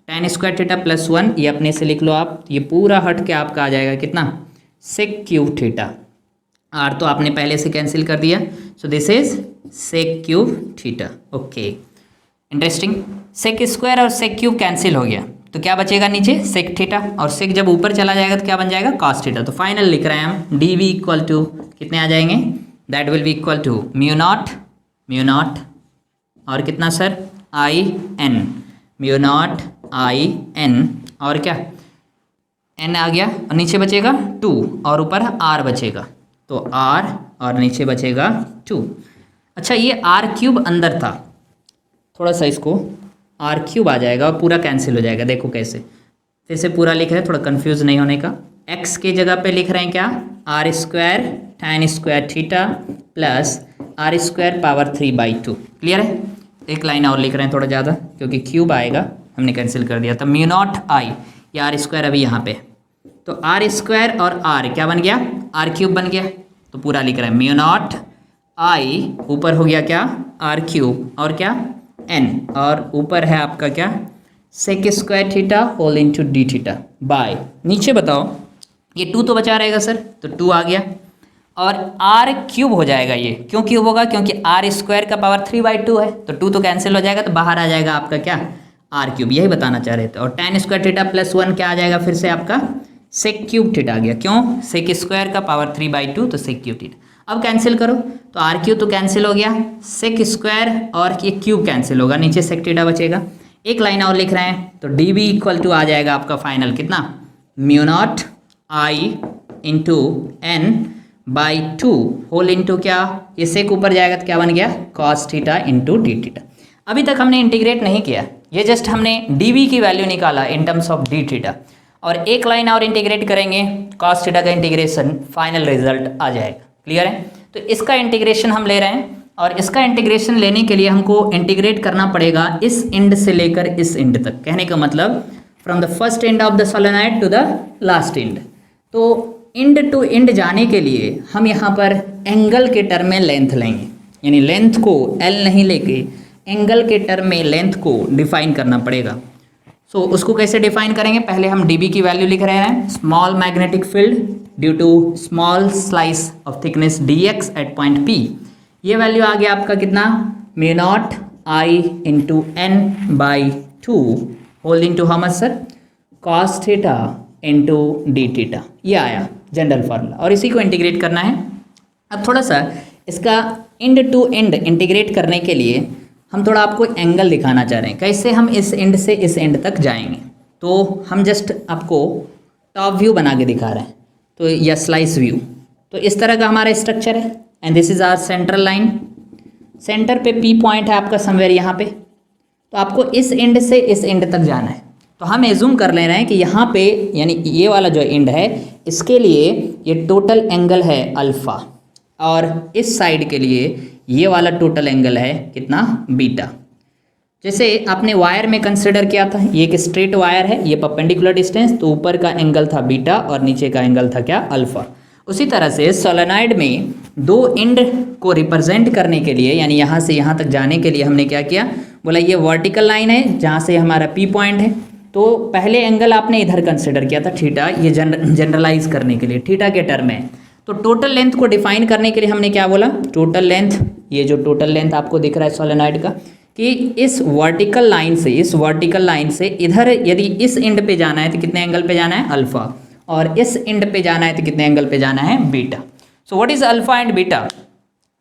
Speaker 1: tan स्क्वायर थीटा प्लस 1 ये अपने से लिख लो आप, ये पूरा हट के आपका आ जाएगा कितना, सेक क्यूब थीटा, r तो आपने पहले से कैंसिल कर दिया, so this is sec cube theta. Okay interesting, sec square और सेक क्यूब कैंसिल हो गया, तो क्या बचेगा नीचे सेक थीटा, और सेक जब ऊपर चला जाएगा तो क्या बन जाएगा कॉस थीटा। तो फाइनल लिख रहे हैं हम dv इक्वल टू कितने आ जाएंगे, that will be equal to mu naught और कितना sir i n, mu naught i n और क्या n आ गया और नीचे बचेगा 2 और ऊपर r बचेगा, तो r और नीचे बचेगा 2। अच्छा ये r³ अंदर था, थोड़ा सा इसको r³ आ जाएगा और पूरा कैंसिल हो जाएगा। देखो कैसे, फिर से पूरा लिख रहे हैं थोड़ा कंफ्यूज नहीं होने का। x के जगह पे लिख रहे हैं क्या, r² tan square theta plus r² power 3/2। Clear है। एक लाइन और लिख रहे हैं थोड़ा ज़्यादा, क्योंकि क्यूब आएगा हमने कैंसिल कर दिया था। म्यू नॉट आई, ये r² अभी यहाँ पे, तो r² और r क्या बन गया, r³ बन गया। तो पूरा लिख रहे हैं म्यू नॉट आई, ऊपर हो गया क्या r³ और क्या n, और ऊपर है आपका क्या sec square theta whole into d theta by, नीचे बताओ ये 2 तो बचा रहेगा सर, तो 2 आ गया और r³ हो जाएगा। ये क्यों क्यूब होगा, क्योंकि r² का पावर 3/2 है, तो 2 तो कैंसिल हो जाएगा, तो बाहर आ जाएगा आपका क्या r³, यही बताना चाह रहे थे। और tan स्क्वायर थीटा प्लस 1 क्या आ जाएगा, फिर से आपका sec³ थीटा आ गया। क्यों, sec² का पावर 3/2, तो sec³ थीटा। अब कैंसिल करो, तो r³ तो कैंसिल हो गया, sec² और ये क्यूब कैंसिल होगा, नीचे sec थीटा बचेगा। एक लाइन और लिख रहे हैं, तो dv इक्वल टू आ जाएगा आपका फाइनल कितना, mu naught I into n by 2 whole into क्या, ये सेक ऊपर जाएगा तो क्या बन गया cos theta into d theta. अभी तक हमने इंटीग्रेट नहीं किया, ये जस्ट हमने dv की वैल्यू निकाला in terms of D theta. और एक लाइन और इंटीग्रेट करेंगे, cos थीटा का इंटीग्रेशन, फाइनल रिजल्ट आ जाएगा। क्लियर है। तो इसका इंटीग्रेशन हम ले रहे हैं, और इसका इंटीग्रेशन लेने के लिए हमको इंटीग्रेट करना पड़ेगा इस एंड से लेकर इस एंड तक। कहने का मतलब from the first end of the solenoid to the last end. तो एंड टू एंड जाने के लिए हम यहाँ पर एंगल के टर्म में लेंथ लेंगे, यानी लेंथ को L नहीं लेके एंगल के टर्म में लेंथ को डिफाइन करना पड़ेगा। सो उसको कैसे डिफाइन करेंगे, पहले हम dB की वैल्यू लिख रहे हैं, small magnetic field due to small slice of thickness dx at point P। ये वैल्यू आ गया आपका कितना, mu naught I into n by 2 whole into how much sir, cos theta into d theta. ये आया जनरल फार्मूला, और इसी को इंटीग्रेट करना है। अब थोड़ा सा इसका एंड टू एंड इंटीग्रेट करने के लिए हम थोड़ा आपको एंगल दिखाना चाह रहे हैं, कैसे हम इस एंड से इस एंड तक जाएंगे। तो हम जस्ट आपको टॉप व्यू बना के दिखा रहे हैं, तो या स्लाइस व्यू। तो इस तरह का हमारा स्ट्रक्चर है, and this is our central line. Centre पे P पॉइंट है आपका समवेयर यहाँ पे, तो आपको इस एंड से इस एंड तक जाना है। तो हम एज्यूम कर ले रहे हैं कि यहाँ पे, यानी ये वाला जो एंड है, इसके लिए ये टोटल एंगल है अल्फ़ा, और इस साइड के लिए ये वाला टोटल एंगल है कितना, बीटा। जैसे आपने वायर में कंसिडर किया था, ये एक स्ट्रेट वायर है, ये परपेंडिकुलर डिस्टेंस, तो ऊपर का एंगल था बीटा और नीचे का एंगल था क्या, अल्फ़ा। उसी तरह से सोलेनॉइड में दो एंड को रिप्रेजेंट करने के लिए, यानी यहाँ से यहाँ तक जाने के लिए हमने क्या किया, बोला ये वर्टिकल लाइन है जहाँ से हमारा P पॉइंट है, तो पहले एंगल आपने इधर कंसिडर किया था थीटा, ये जनरलाइज करने के लिए थीटा के टर्म में। तो टोटल लेंथ को डिफाइन करने के लिए हमने क्या बोला, टोटल लेंथ, ये जो टोटल लेंथ आपको दिख रहा है सोलेनॉइड का, कि इस वर्टिकल लाइन से इधर यदि इस एंड पे जाना है तो कितने एंगल पे जाना है, अल्फा, और इस एंड पे जाना है तो कितने एंगल पे जाना है, beta. So what is alpha and beta?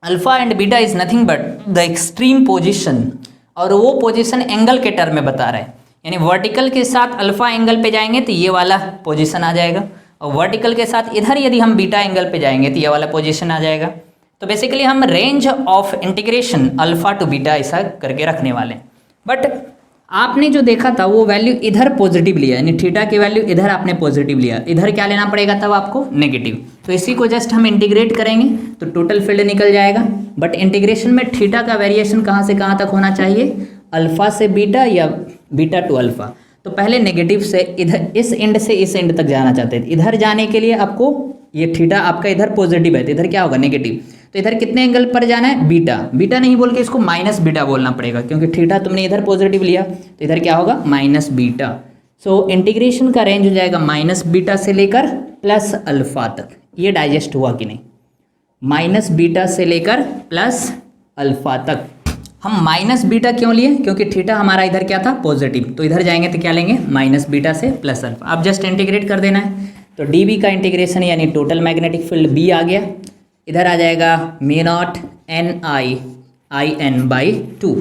Speaker 1: Alpha and beta is nothing but the extreme position, और वो पोजिशन एंगल के टर्म में बता रहे हैं। यानी वर्टिकल के साथ अल्फा एंगल पे जाएंगे तो ये वाला पोजीशन आ जाएगा, और वर्टिकल के साथ इधर यदि हम बीटा एंगल पे जाएंगे तो ये वाला पोजीशन आ जाएगा। तो बेसिकली हम range of integration alpha two beta ऐसा करके रखने वाले हैं। बट आपने जो देखा था वो वैल्यू इधर पॉजिटिव लिया, यानी थीटा की वैल्यू इधर आपने पॉजिटिव लिया, इधर क्या लेना पड़ेगा तब आपको, नेगेटिव। तो इसी को जस्ट हम इंटीग्रेट करेंगे तो टोटल फील्ड निकल जाएगा। बट इंटीग्रेशन में थीटा का वेरिएशन कहाँ से कहाँ तक होना चाहिए, अल्फा से बीटा या बीटा टू अल्फा। तो पहले नेगेटिव से इधर इस एंड से इस एंड तक जाना चाहते थे, इधर जाने के लिए आपको ये थीटा आपका इधर पॉजिटिव है तो इधर क्या होगा, नेगेटिव। तो इधर कितने एंगल पर जाना है, बीटा। बीटा नहीं बोल के इसको माइनस बीटा बोलना पड़ेगा, क्योंकि थीटा तुमने इधर पॉजिटिव लिया तो इधर क्या होगा, माइनस बीटा। सो इंटीग्रेशन का रेंज हो जाएगा माइनस बीटा से लेकर प्लस अल्फा तक। ये डाइजेस्ट हुआ कि नहीं, माइनस बीटा से लेकर प्लस अल्फा तक। हम माइनस बीटा क्यों लिए, क्योंकि थीटा हमारा इधर क्या था, पॉजिटिव, तो इधर जाएंगे तो क्या लेंगे, माइनस बीटा से प्लस अल्फा। अब जस्ट इंटीग्रेट कर देना है, तो dB का इंटीग्रेशन यानी टोटल मैग्नेटिक फील्ड B आ गया, इधर आ जाएगा म्यू नॉट NI/2,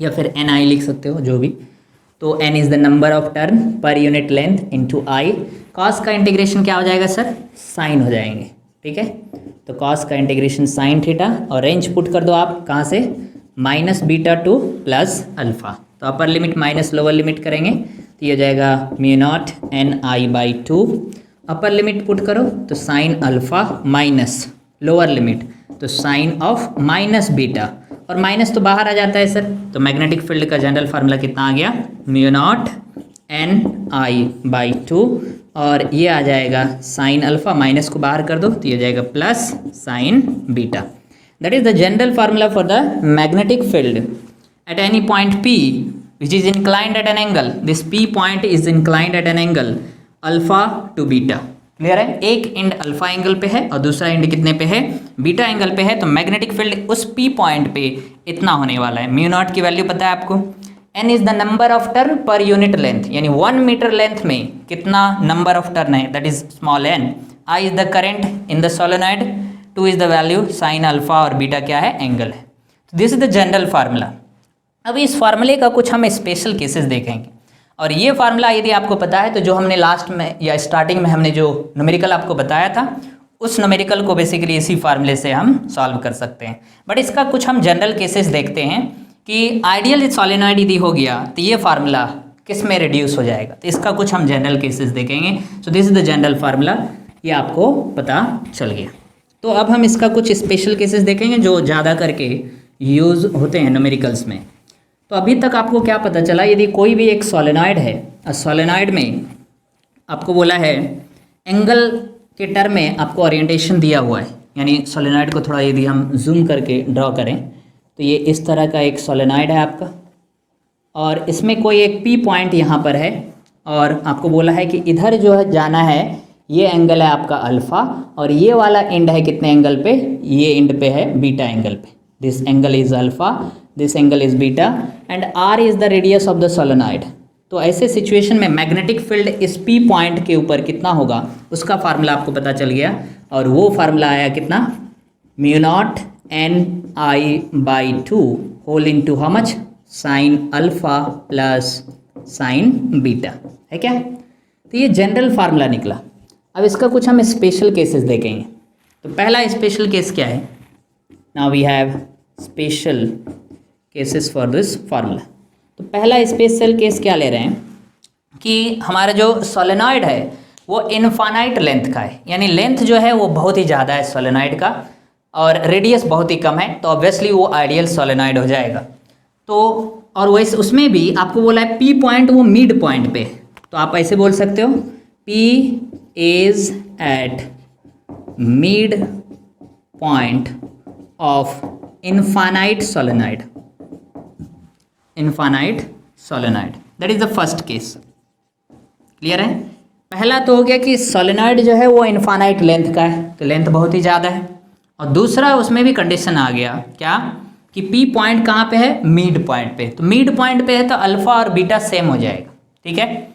Speaker 1: या फिर NI लिख सकते हो जो भी। तो N is the number of turn per unit length into I, cos का इंटीग्रेशन क्या हो जाएगा सर, साइन हो जाएंगे, ठीक है। तो कॉस का इंटीग्रेशन साइन थीटा, और रेंज पुट कर दो आप कहाँ से, minus beta to plus alpha. तो upper limit minus lower limit करेंगे तो ये हो जाएगा mu naught N I by two. Upper limit put करो तो sine alpha minus lower limit तो साइन ऑफ माइनस बीटा, और माइनस तो बाहर आ जाता है सर। तो मैग्नेटिक फील्ड का जनरल फार्मूला कितना आ गया, mu naught N I by to, और ये आ जाएगा साइन अल्फा, माइनस को बाहर कर दो तो ये हो जाएगा plus sine beta. That is the general formula for the magnetic field at any point P which is inclined at an angle. This P point is inclined at an angle alpha two beta. Clear है, एक and alpha angle पे है और दूसरा and कितने पे है, beta angle पे है। तो मैग्नेटिक फील्ड उस P पॉइंट पे इतना होने वाला है। म्यू नॉट की वैल्यू पता है आपको, n is the number of turn per unit length, यानी 1 मीटर लेंथ में कितना नंबर ऑफ टर्न है, that is small n। I is the current in the solenoid, 2 is the value sine alpha, और beta क्या है, angle है। This is the general formula. अब इस फार्मूले का कुछ हम स्पेशल केसेस देखेंगे, और ये फार्मूला यदि आपको पता है तो जो हमने लास्ट में या स्टार्टिंग में हमने जो न्यूमेरिकल आपको बताया था, उस न्यूमेरिकल को बेसिकली इसी फार्मूले से हम सॉल्व कर सकते हैं। बट इसका कुछ हम जनरल केसेस देखते हैं कि आइडियल सोलेनॉइड यदि हो गया तो ये फार्मूला किस में रिड्यूस हो जाएगा, तो इसका कुछ हम जनरल केसेस देखेंगे। सो this is the general formula, ये आपको पता चल गया। तो अब हम इसका कुछ स्पेशल केसेस देखेंगे जो ज़्यादा करके यूज़ होते हैं न्यूमेरिकल्स में। तो अभी तक आपको क्या पता चला, यदि कोई भी एक सोलेनॉइड है और सोलेनॉइड में आपको बोला है एंगल के टर्म में आपको ओरिएंटेशन दिया हुआ है, यानी सोलेनॉइड को थोड़ा यदि हम जूम करके ड्रॉ करें तो ये इस तरह का एक सोलेनॉइड है आपका, और इसमें कोई एक P पॉइंट यहाँ पर है, और आपको बोला है कि इधर जो है जाना है, ये एंगल है आपका अल्फ़ा, और ये वाला एंड है कितने एंगल पे, ये एंड पे है बीटा एंगल पे। This angle is alpha, this angle is beta, and R is the radius of the solenoid. तो ऐसे सिचुएशन में मैग्नेटिक फील्ड इस P पॉइंट के ऊपर कितना होगा, उसका फार्मूला आपको पता चल गया, और वो फार्मूला आया कितना, mu naught N I by two whole into how much, sine alpha plus sine beta, है क्या। तो ये जनरल फार्मूला निकला। अब इसका कुछ हम स्पेशल केसेस देखेंगे। तो पहला स्पेशल केस क्या है, now we have special cases for this formula. तो पहला स्पेशल केस क्या ले रहे हैं कि हमारा जो सोलेनॉइड है वो इनफाइनाइट लेंथ का है, यानी लेंथ जो है वो बहुत ही ज़्यादा है सोलेनॉइड का, और रेडियस बहुत ही कम है, तो ऑब्वियसली वो आइडियल सोलेनॉइड हो जाएगा। तो और वैसे उसमें भी आपको बोला है P पॉइंट वो मिड पॉइंट पे, तो आप ऐसे बोल सकते हो P is at mid point of infinite solenoid, infinite solenoid, that is the first case. Clear है, पहला तो हो गया कि सोलेनॉइड जो है वो इनफाइनाइट लेंथ का है, तो लेंथ बहुत ही ज़्यादा है, और दूसरा उसमें भी कंडीशन आ गया क्या कि P पॉइंट कहाँ पे है, मिड पॉइंट पे। तो मिड पॉइंट पे है तो अल्फा और बीटा सेम हो जाएगा, ठीक है।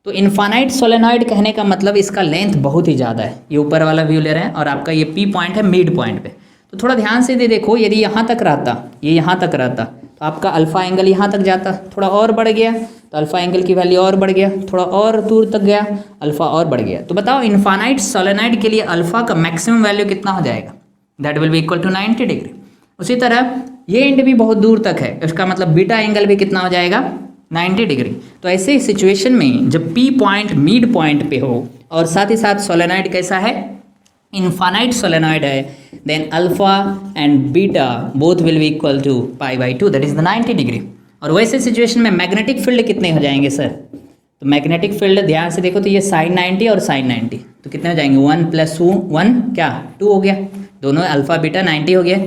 Speaker 1: तो इनफाइनाइट सोलेनॉइड कहने का मतलब इसका लेंथ बहुत ही ज़्यादा है, ये ऊपर वाला व्यू ले रहे हैं, और आपका ये P पॉइंट है मिड पॉइंट पे। तो थोड़ा ध्यान से देखो, यदि यहाँ तक रहता, ये यहाँ तक रहता, तो आपका अल्फ़ा एंगल यहाँ तक जाता, थोड़ा और बढ़ गया तो अल्फ़ा एंगल की वैल्यू और बढ़ गया, थोड़ा और दूर तक गया अल्फ़ा और बढ़ गया। तो बताओ इनफाइनाइट सोलेनॉइड के लिए अल्फ़ा का मैक्सिमम वैल्यू कितना हो जाएगा, that will be equal to 90 degree. उसी तरह ये एंड भी बहुत दूर तक है, इसका मतलब बीटा एंगल भी कितना हो जाएगा, 90 डिग्री। तो ऐसे सिचुएशन में जब P पॉइंट मिड पॉइंट पे हो और साथ ही साथ सोलेनॉइड कैसा है, इनफाइनाइट सोलेनॉइड है, then alpha and beta both will be equal to pi by two, that is the 90 degree. और वैसे सिचुएशन में मैग्नेटिक फील्ड कितने हो जाएंगे सर, तो मैग्नेटिक फील्ड ध्यान से देखो तो ये साइन 90 और साइन 90, तो कितने हो जाएंगे, 1 + 1 क्या 2 हो गया, दोनों अल्फा बीटा 90 हो गया।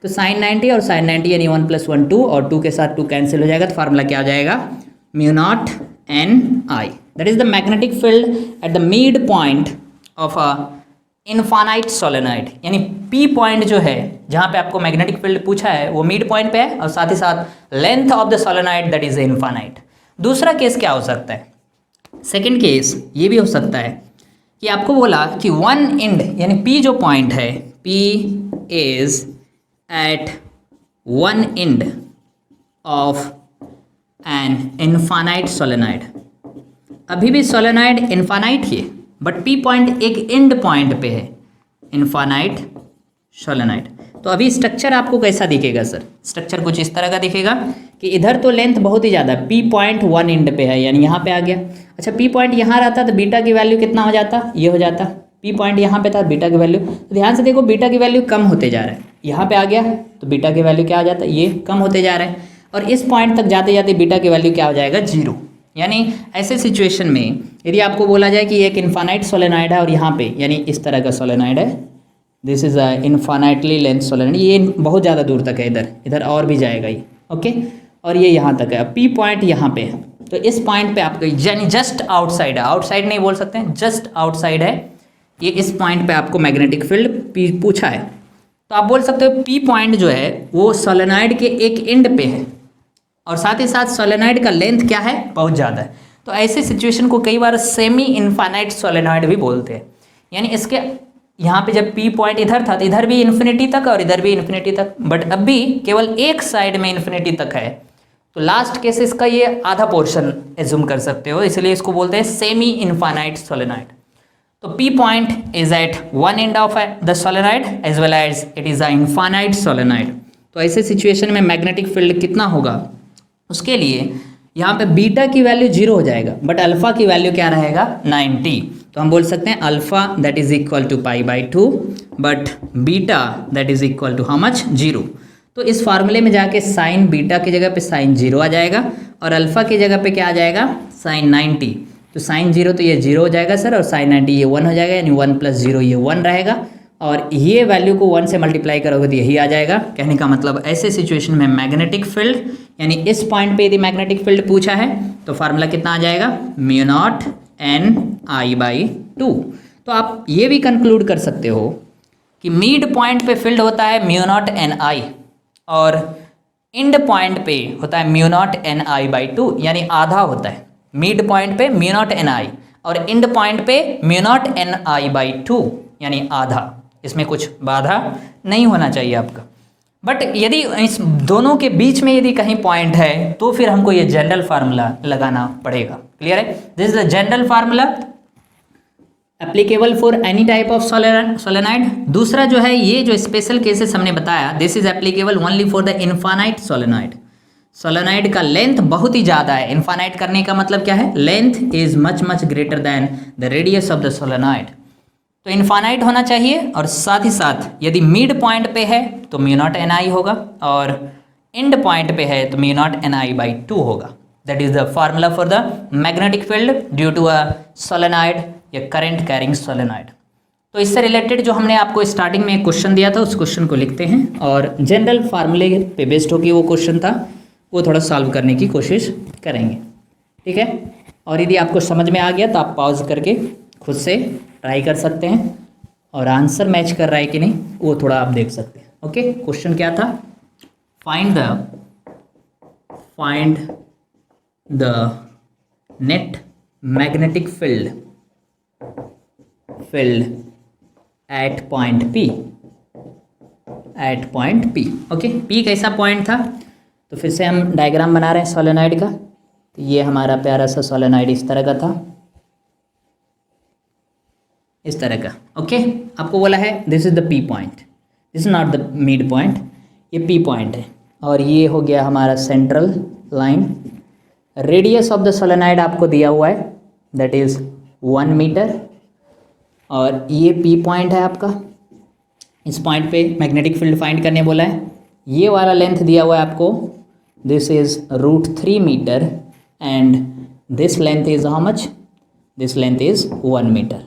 Speaker 1: तो साइन 90 और साइन 90 यानी 1 + 1 2, और 2 के साथ 2 कैंसिल हो जाएगा, तो फार्मूला क्या हो जाएगा, mu naught N I, that is the magnetic field at the mid point of a infinite solenoid. यानी P पॉइंट जो है जहाँ पे आपको मैग्नेटिक फील्ड पूछा है वो मिड पॉइंट पे है, और साथ ही साथ length of the solenoid that is infinite. दूसरा केस क्या हो सकता है, सेकंड केस ये भी हो सकता है कि आपको बोला कि वन एंड यानी P जो पॉइंट है, P is at one end of an infinite solenoid. अभी भी सोलेनॉइड इनफाइनाइट ही है, बट पी पॉइंट एक एंड पॉइंट पे है, इनफाइनाइट सोलेनॉइड। तो अभी स्ट्रक्चर आपको कैसा दिखेगा सर? स्ट्रक्चर कुछ इस तरह का दिखेगा कि इधर तो लेंथ बहुत ही ज़्यादा, पी पॉइंट वन एंड पे है, यानी यहाँ पे आ गया। अच्छा, पी पॉइंट यहाँ रहता तो बीटा की वैल्यू कितना हो जाता? ये हो जाता। पी पॉइंट यहाँ पे था, बीटा की वैल्यू, तो ध्यान से देखो बीटा की वैल्यू कम होते जा रहा है। यहाँ पे आ गया तो बीटा की वैल्यू क्या आ जाता है? ये कम होते जा रहा है। और इस पॉइंट तक जाते जाते बीटा की वैल्यू क्या हो जाएगा? 0। यानी ऐसे सिचुएशन में यदि आपको बोला जाए कि एक इनफाइनाइट सोलेनॉइड है और यहाँ पे यानी इस तरह का सोलेनॉइड है, this is a infinitely length solenoid, ये बहुत ज़्यादा दूर तक है, इधर और भी जाएगा ये, ओके, और ये यहाँ तक है। पी पॉइंट यहाँ पे है, तो इस पॉइंट पे आपको यानी जस्ट आउटसाइड है, आउटसाइड नहीं बोल सकते हैं, जस्ट आउटसाइड है ये, इस पॉइंट पे आपको मैग्नेटिक फील्ड पूछा है। तो आप बोल सकते हो पी पॉइंट जो है वो सोलेनॉइड के एक एंड पे है और साथ ही साथ सोलेनॉइड का लेंथ क्या है? बहुत ज़्यादा है। तो ऐसे सिचुएशन को कई बार सेमी इनफाइनाइट सोलेनॉइड भी बोलते हैं। यानी इसके यहाँ पे जब पी पॉइंट इधर था तो इधर भी इन्फिनिटी तक और इधर भी इन्फिनिटी तक, बट अब भी केवल एक साइड में इन्फिनिटी तक है। तो लास्ट केस इसका ये आधा पोर्शन एज्यूम कर सकते हो, इसलिए इसको बोलते हैं सेमी इनफाइनाइट सोलेनॉइड। तो P point is at one end of the solenoid as well as it is a infinite solenoid. तो ऐसे सिचुएशन में मैग्नेटिक फील्ड कितना होगा? उसके लिए यहाँ पे बीटा की वैल्यू 0 हो जाएगा, बट अल्फा की वैल्यू क्या रहेगा? 90। तो हम बोल सकते हैं alpha that is equal to π/2, but beta that is equal to how much? 0। तो इस फार्मूले में जाके साइन बीटा की जगह पे साइन 0 आ जाएगा और अल्फा की जगह पे क्या आ जाएगा? साइन 90। तो साइन 0 तो ये 0 हो जाएगा सर, और साइन 90 ये 1 हो जाएगा, यानी 1 + 0 ये 1 रहेगा, और ये वैल्यू को 1 से मल्टीप्लाई करोगे तो यही आ जाएगा। कहने का मतलब ऐसे सिचुएशन में मैग्नेटिक फील्ड, यानी इस पॉइंट पे यदि मैग्नेटिक फील्ड पूछा है तो फार्मूला कितना आ जाएगा? μ0 Ni/2। तो आप ये भी कंक्लूड कर सकते हो कि मिड पॉइंट पे फील्ड होता है μ0 Ni और एंड पॉइंट पे होता है μ0 Ni/2, यानी आधा होता है। मिड पॉइंट पे μ0 Ni और एंड पॉइंट पे μ0 Ni/2, यानी आधा। इसमें कुछ बाधा नहीं होना चाहिए आपका। बट यदि इस दोनों के बीच में यदि कहीं पॉइंट है तो फिर हमको ये जनरल फार्मूला लगाना पड़ेगा। क्लियर है? This is the general formula applicable for any type of solenoid. दूसरा जो है ये जो स्पेशल केसेस हमने बताया, this is applicable only for the infinite solenoid. Solenoid का लेंथ बहुत ही ज़्यादा है। इनफाइनाइट करने का मतलब क्या है? Length is much much greater than the radius of the solenoid. तो इनफाइनाइट होना चाहिए और साथ ही साथ यदि मिड पॉइंट पे है तो μ0 Ni होगा और एंड पॉइंट पे है तो μ0 Ni/2 होगा। That is the formula for the magnetic field due to a solenoid या करंट कैरिंग सोलेनॉइड। तो इससे रिलेटेड जो हमने आपको स्टार्टिंग में एक क्वेश्चन दिया था उस क्वेश्चन को लिखते हैं और जनरल फार्मूले पे बेस्ड होकर वो क्वेश्चन था वो थोड़ा सॉल्व करने की कोशिश करेंगे। ठीक है? और यदि आपको समझ में आ गया तो आप पॉज करके खुद से ट्राई कर सकते हैं और आंसर मैच कर रहा है कि नहीं वो थोड़ा आप देख सकते हैं। ओके, क्वेश्चन क्या था? Find the net magnetic field at point P। Okay, P कैसा पॉइंट था? तो फिर से हम डायग्राम बना रहे हैं सोलेनॉइड का। तो ये हमारा प्यारा सा सोलेनॉइड इस तरह का था, इस तरह का। ओके, आपको बोला है this is the P point, this is not the mid point, ये P पॉइंट है और ये हो गया हमारा central line. Radius of the solenoid आपको दिया हुआ है दैट इज 1 मीटर और ये P पॉइंट है आपका। इस पॉइंट पे मैग्नेटिक फील्ड फाइंड करने बोला है। ये वाला लेंथ दिया हुआ है आपको, this is √3 metre and this length is how much? This length is 1 metre.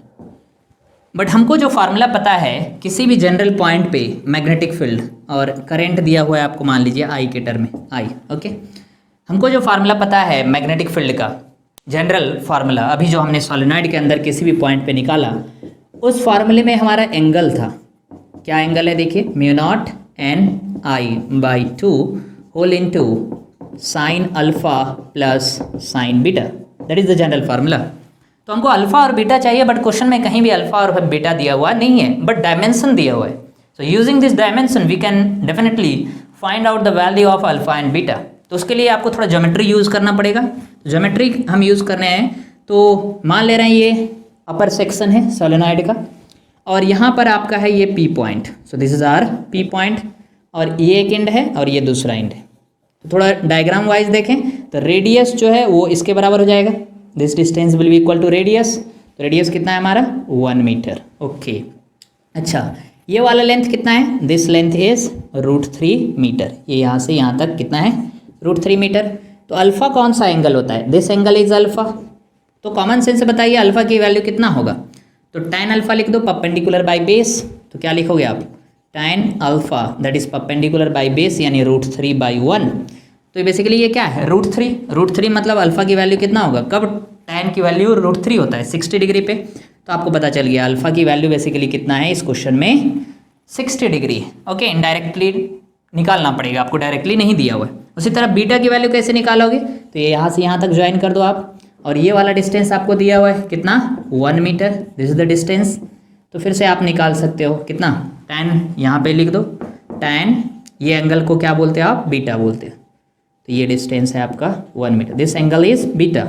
Speaker 1: But हमको जो फार्मूला पता है किसी भी जनरल पॉइंट पे मैग्नेटिक फील्ड और करंट दिया हुआ है आपको, मान लीजिए I के टर्म में I। ओके, हमको जो फार्मूला पता है मैग्नेटिक फील्ड का जनरल फार्मूला, अभी जो हमने सोलेनॉइड के अंदर किसी भी पॉइंट पे निकाला, उस फार्मूले में हमारा एंगल था। क्या एंगल है? देखिए, μ0 Ni/2 whole into sine alpha plus sine beta, that is the general formula. तो हमको अल्फा और बीटा चाहिए, बट क्वेश्चन में कहीं भी अल्फा और बीटा दिया हुआ नहीं है, बट डायमेंशन दिया हुआ है। So using this dimension we can definitely find out the value of alpha and beta. तो उसके लिए आपको थोड़ा ज्योमेट्री यूज़ करना पड़ेगा। ज्योमेट्री हम यूज़ कर रहे हैं, तो मान ले रहे हैं ये अपर सेक्शन है सोलेनॉइड का, और यहाँ पर आपका है ये P point, so this is R P point, और ये एक एंड है और ये दूसरा एंड है। तो थोड़ा डायग्राम वाइज देखें तो रेडियस जो है वो इसके बराबर हो जाएगा, this distance will be equal to radius. तो रेडियस कितना है हमारा 1 मीटर। ओके, अच्छा ये वाला लेंथ कितना है, दिस लेंथ इज √3 मीटर। ये यहाँ से यहाँ तक कितना है √3 मीटर। तो अल्फ़ा कौन सा एंगल होता है, दिस एंगल इज अल्फ़ा। तो कॉमन सेंस से बताइए अल्फ़ा की वैल्यू कितना होगा, तो tan अल्फ़ा लिख दो परपेंडिकुलर बाय बेस। तो क्या लिखोगे आप, tan alpha that is perpendicular by base यानी √3/1। तो बेसिकली ये क्या है √3 मतलब अल्फ़ा की वैल्यू कितना होगा, कब tan की वैल्यू √3 होता है 60 डिग्री पे। तो आपको पता चल गया अल्फ़ा की वैल्यू बेसिकली कितना है इस क्वेश्चन में 60 डिग्री है। ओके, इनडायरेक्टली निकालना पड़ेगा आपको, डायरेक्टली नहीं दिया हुआ है। उसी तरह बीटा की वैल्यू कैसे निकालोगे, तो ये यहाँ से यहाँ तक ज्वाइन कर दो आप, और ये वाला डिस्टेंस आपको दिया हुआ है कितना 1 metre, this is the distance. तो फिर से आप निकाल सकते हो कितना, tan यहाँ पे लिख दो, tan ये एंगल को क्या बोलते हैं आप, बीटा बोलते हैं। तो ये डिस्टेंस है आपका 1 metre, this angle is beta.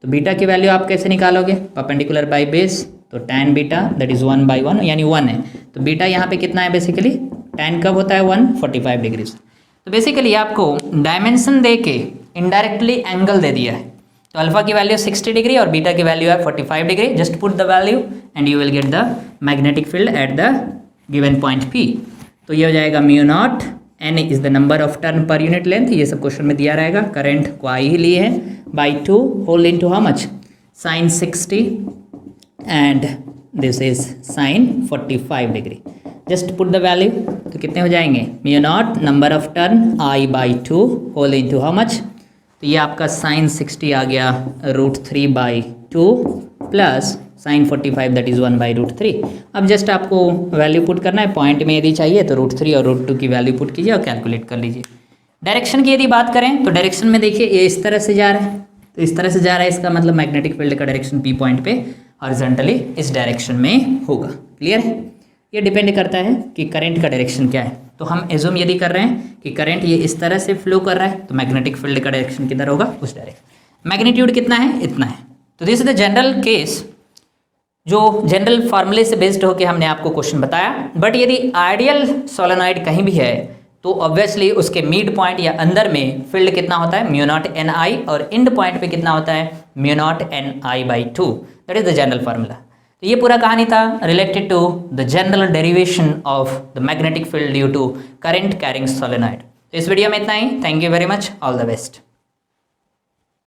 Speaker 1: तो बीटा की वैल्यू आप कैसे निकालोगे, परपेंडिकुलर बाय बेस, तो tan बीटा दैट इज 1/1 यानी 1 है। तो बीटा यहाँ पे कितना है बेसिकली, tan कब होता है 145 डिग्री। तो बेसिकली आपको डायमेंशन दे के इनडायरेक्टली एंगल दे दिया है। तो अल्फा की वैल्यू 60 डिग्री और बीटा की वैल्यू है 45 degree. Just put the value and you will get the magnetic field at the given point P। तो ये हो जाएगा μ0 n is the number of turn per unit length, ये सब क्वेश्चन में दिया रहेगा। करंट को I ही लिए है by 2 whole into how much, sin 60 and this is sin 45 degree. Just put the value, तो कितने हो जाएंगे μ0 number of turn I/2 whole into how much, तो ये आपका sin 60 आ गया √3/2 प्लस sin 45 दैट इज़ 1/√3। अब जस्ट आपको वैल्यू पुट करना है, पॉइंट में यदि चाहिए तो √3 और √2 की वैल्यू पुट कीजिए और कैलकुलेट कर लीजिए। डायरेक्शन की यदि बात करें तो डायरेक्शन में देखिए ये इस तरह से जा रहा है, तो इस तरह से जा रहा है, इसका मतलब मैग्नेटिक फील्ड का डायरेक्शन P पॉइंट पे हॉरिजॉन्टली इस डायरेक्शन में होगा। क्लियर है, ये डिपेंड करता है कि करंट का डायरेक्शन क्या है। तो हम एज्यूम यदि कर रहे हैं कि करंट ये इस तरह से फ्लो कर रहा है तो मैग्नेटिक फील्ड का डायरेक्शन किधर होगा, उस डायरेक्शन। मैग्नीट्यूड कितना है, इतना है। तो this is the general case, जो जनरल फार्मूले से बेस्ड होकर हमने आपको क्वेश्चन बताया। बट यदि आइडियल सोलेनॉइड कहीं भी है तो ऑब्वियसली उसके मिड पॉइंट या अंदर में फील्ड कितना होता है μ0 NI, और एंड पॉइंट पे कितना होता है μ0 NI/2। That is the general formula. तो ये पूरा कहानी था related to the general derivation of the magnetic field due to current carrying solenoid. तो इस वीडियो में इतना ही। Thank you very much, all the best.